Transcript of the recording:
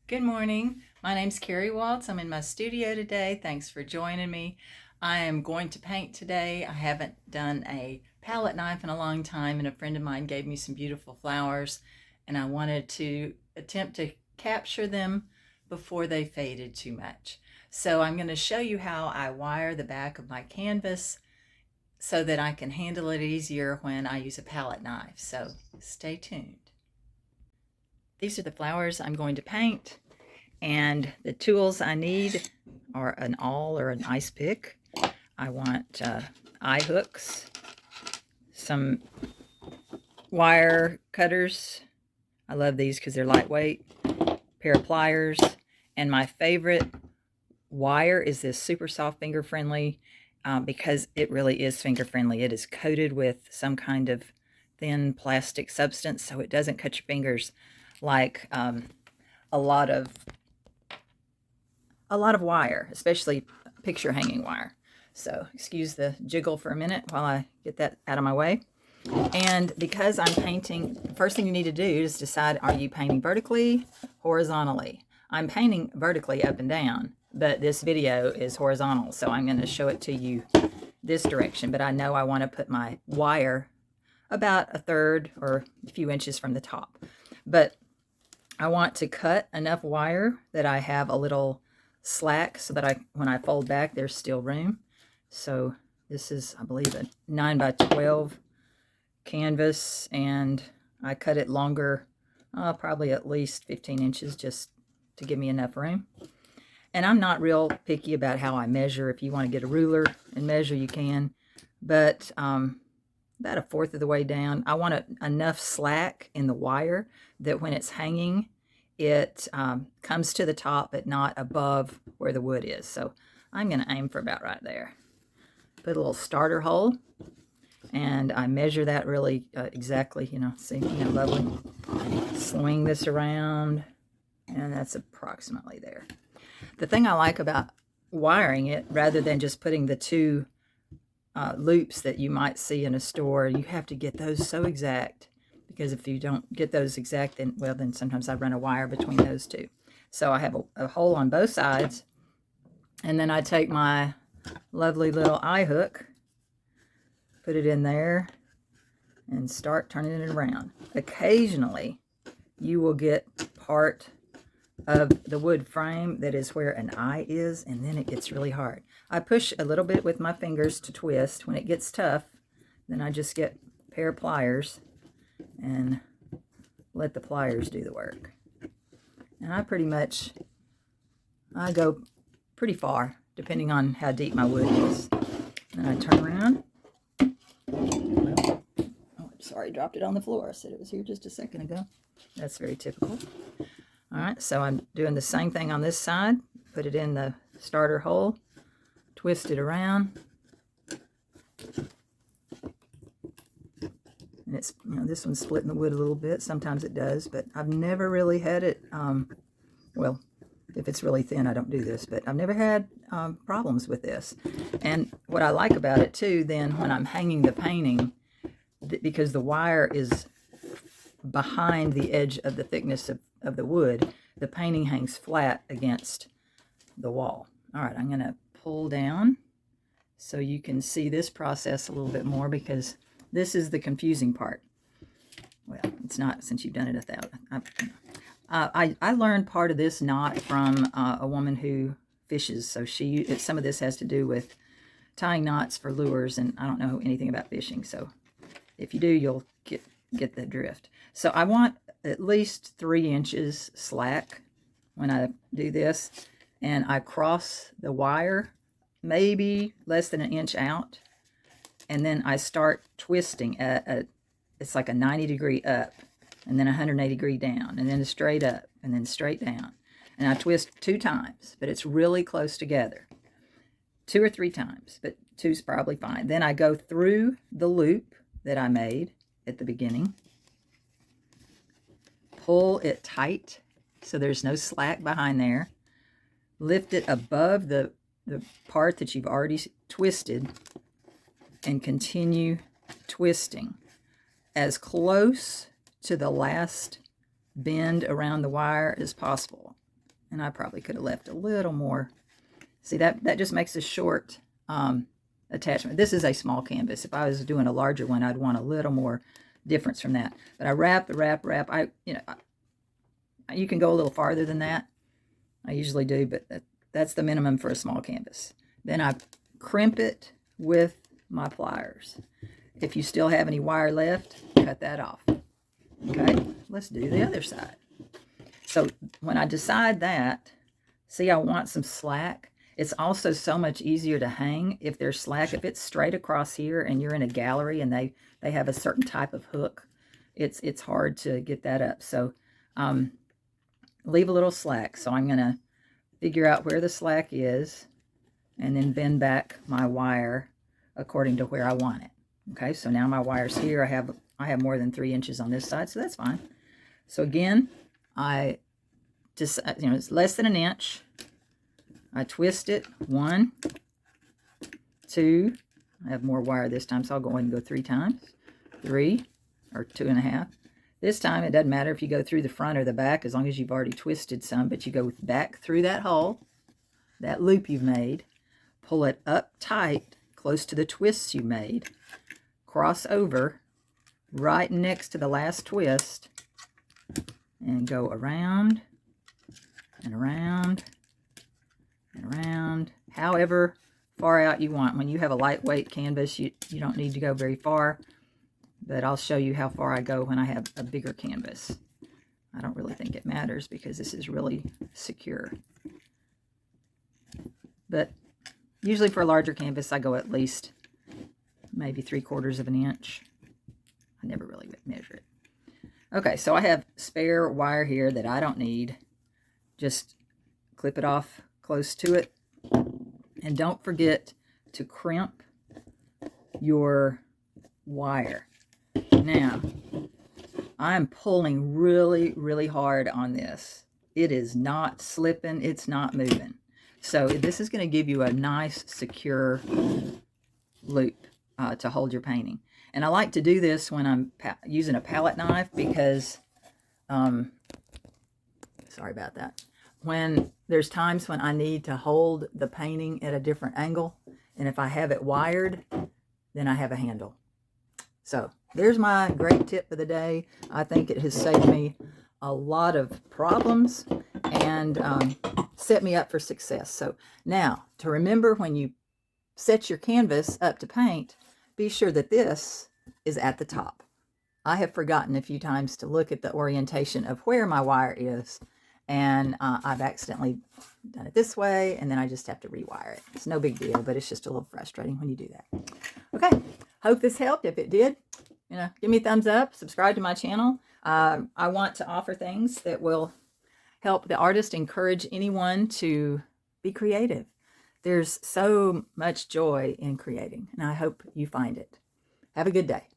Good morning. My name's Kari Waltz. I'm in my studio today. Thanks for joining me. I am going to paint today. I haven't done a palette knife in a long time, and a friend of mine gave me some beautiful flowers, and I wanted to attempt to capture them before they faded too much. So I'm going to show you how I wire the back of my canvas so that I can handle it easier when I use a palette knife. So stay tuned. These are the flowers I'm going to paint, and the tools I need are an awl or an ice pick. I want eye hooks, some wire cutters. I love these because they're lightweight, pair of pliers, and my favorite wire is this Super Soft finger friendly because it really is finger friendly. It is coated with some kind of thin plastic substance, so it doesn't cut your fingers like a lot of wire, especially picture hanging wire. So excuse the jiggle for a minute while I get that out of my way. And because I'm painting, the first thing you need to do is decide, are you painting vertically, horizontally? I'm painting vertically up and down, but this video is horizontal, so I'm going to show it to you this direction. But I know I want to put my wire about a third or a few inches from the top. But I want to cut enough wire that I have a little slack so that when I fold back, there's still room. So this is, I believe, a 9 by 12 canvas, and I cut it longer, probably at least 15 inches just to give me enough room. And I'm not real picky about how I measure. If you want to get a ruler and measure, you can. But about a fourth of the way down, I want enough slack in the wire that when it's hanging, it comes to the top but not above where the wood is. So I'm going to aim for about right there. Put a little starter hole, and I measure that really exactly, see, lovely. Swing this around, and that's approximately there. The thing I like about wiring it, rather than just putting the two loops that you might see in a store, you have to get those so exact, because if you don't get those exact, then sometimes I run a wire between those two. So I have a hole on both sides, and then I take my lovely little eye hook, put it in there, and start turning it around. Occasionally, you will get part of the wood frame that is where an eye is, and then it gets really hard. I push a little bit with my fingers to twist. When it gets tough, then I just get a pair of pliers and let the pliers do the work. And I go pretty far, depending on how deep my wood is. Then I turn around. Oh, I'm sorry, dropped it on the floor. I said it was here just a second ago. That's very typical. All right, so I'm doing the same thing on this side. Put it in the starter hole, twist it around. And it's, this one's splitting the wood a little bit. Sometimes it does, but I've never really had it, well, if it's really thin, I don't do this, but I've never had problems with this. And what I like about it too, then when I'm hanging the painting, because the wire is behind the edge of the thickness of the wood, the painting hangs flat against the wall. All right, I'm going to pull down so you can see this process a little bit more, because this is the confusing part. Well, it's not, since you've done it 1,000. I learned part of this knot from a woman who fishes. So some of this has to do with tying knots for lures, and I don't know anything about fishing. So if you do, you'll get the drift. So I want at least 3 inches slack when I do this, and I cross the wire maybe less than an inch out, and then I start twisting it's like a 90-degree up, and then a 180-degree down, and then a straight up, and then straight down. And I twist 2 times, but it's really close together. 2 or 3 times, but 2's probably fine. Then I go through the loop that I made at the beginning, pull it tight so there's no slack behind there, lift it above the part that you've already twisted, and continue twisting as close to the last bend around the wire as possible. And I probably could have left a little more. See, that just makes a short attachment. This is a small canvas. If I was doing a larger one, I'd want a little more difference from that. But I wrap. You can go a little farther than that. I usually do, but that's the minimum for a small canvas. Then I crimp it with my pliers. If you still have any wire left, cut that off. Okay, let's do the other side. So when I decide that, see, I want some slack. It's also so much easier to hang if there's slack. If it's straight across here and you're in a gallery and they have a certain type of hook, it's hard to get that up. So leave a little slack. So I'm going to figure out where the slack is and then bend back my wire according to where I want it. Okay, so now my wire's here. I have more than 3 inches on this side, so that's fine. So again, I just, it's less than an inch. I twist it. 1, 2. I have more wire this time, so I'll go ahead and go 3 times. 3, or 2.5. This time, it doesn't matter if you go through the front or the back, as long as you've already twisted some, but you go back through that hole, that loop you've made, pull it up tight, close to the twists you made, cross over right next to the last twist, and go around and around and around, however far out you want. When you have a lightweight canvas, you don't need to go very far, but I'll show you how far I go when I have a bigger canvas. I don't really think it matters because this is really secure. But usually for a larger canvas, I go at least maybe 3/4 of an inch. I never really measure it. Okay, so I have spare wire here that I don't need. Just clip it off close to it. And don't forget to crimp your wire. Now, I'm pulling really, really hard on this. It is not slipping. It's not moving. So this is going to give you a nice, secure loop to hold your painting. And I like to do this when I'm using a palette knife because, sorry about that, when there's times when I need to hold the painting at a different angle, and if I have it wired, then I have a handle. So there's my great tip of the day. I think it has saved me a lot of problems and set me up for success. So now, to remember when you set your canvas up to paint, be sure that this is at the top. I have forgotten a few times to look at the orientation of where my wire is, and I've accidentally done it this way, and then I just have to rewire it. It's no big deal, but it's just a little frustrating when you do that. Okay, hope this helped. If it did, give me a thumbs up, subscribe to my channel. I want to offer things that will help the artist, encourage anyone to be creative. There's so much joy in creating, and I hope you find it. Have a good day.